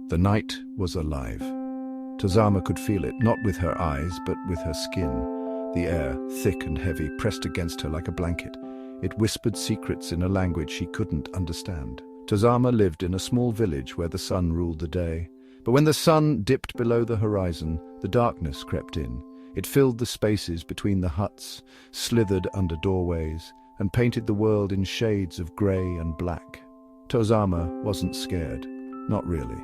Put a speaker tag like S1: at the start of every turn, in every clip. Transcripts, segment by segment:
S1: The night was alive. Tozama could feel it, not with her eyes, but with her skin. The air, thick and heavy, pressed against her like a blanket. It whispered secrets in a language she couldn't understand. Tozama lived in a small village where the sun ruled the day. But when the sun dipped below the horizon, the darkness crept in. It filled the spaces between the huts, slithered under doorways, and painted the world in shades of grey and black. Tozama wasn't scared. Not really.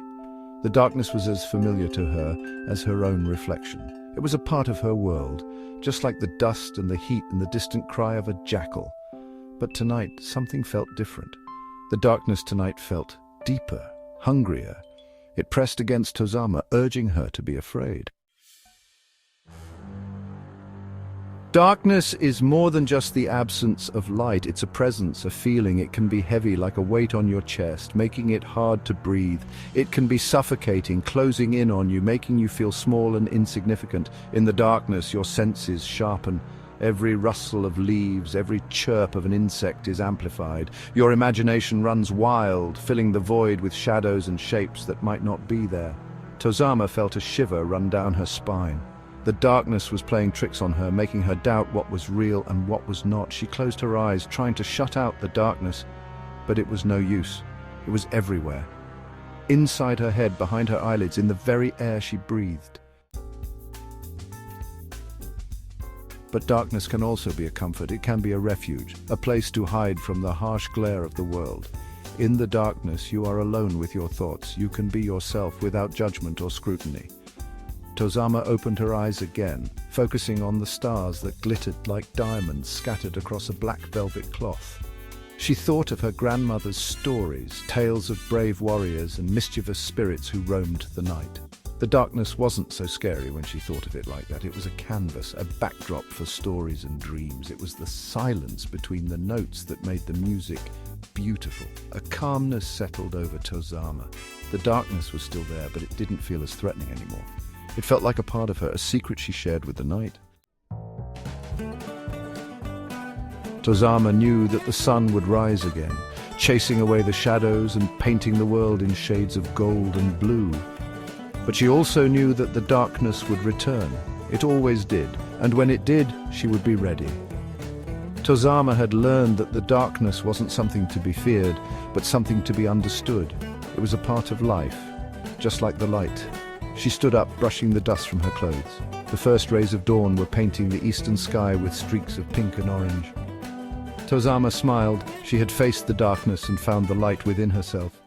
S1: The darkness was as familiar to her as her own reflection. It was a part of her world, just like the dust and the heat and the distant cry of a jackal. But tonight, something felt different. The darkness tonight felt deeper, hungrier. It pressed against Tozama, urging her to be afraid. Darkness is more than just the absence of light. It's a presence, a feeling. It can be heavy, like a weight on your chest, making it hard to breathe. It can be suffocating, closing in on you, making you feel small and insignificant. In the darkness, your senses sharpen. Every rustle of leaves, every chirp of an insect is amplified. Your imagination runs wild, filling the void with shadows and shapes that might not be there. Tozama felt a shiver run down her spine. The darkness was playing tricks on her, making her doubt what was real and what was not. She closed her eyes, trying to shut out the darkness, but it was no use. It was everywhere. Inside her head, behind her eyelids, in the very air she breathed. But darkness can also be a comfort. It can be a refuge, a place to hide from the harsh glare of the world. In the darkness, you are alone with your thoughts. You can be yourself without judgment or scrutiny. Tozama opened her eyes again, focusing on the stars that glittered like diamonds scattered across a black velvet cloth. She thought of her grandmother's stories, tales of brave warriors and mischievous spirits who roamed the night. The darkness wasn't so scary when she thought of it like that. It was a canvas, a backdrop for stories and dreams. It was the silence between the notes that made the music beautiful. A calmness settled over Tozama. The darkness was still there, but it didn't feel as threatening anymore. It felt like a part of her, a secret she shared with the night. Tozama knew that the sun would rise again, chasing away the shadows and painting the world in shades of gold and blue. But she also knew that the darkness would return. It always did, and when it did, she would be ready. Tozama had learned that the darkness wasn't something to be feared, but something to be understood. It was a part of life, just like the light. She stood up, brushing the dust from her clothes. The first rays of dawn were painting the eastern sky with streaks of pink and orange. Tozama smiled. She had faced the darkness and found the light within herself.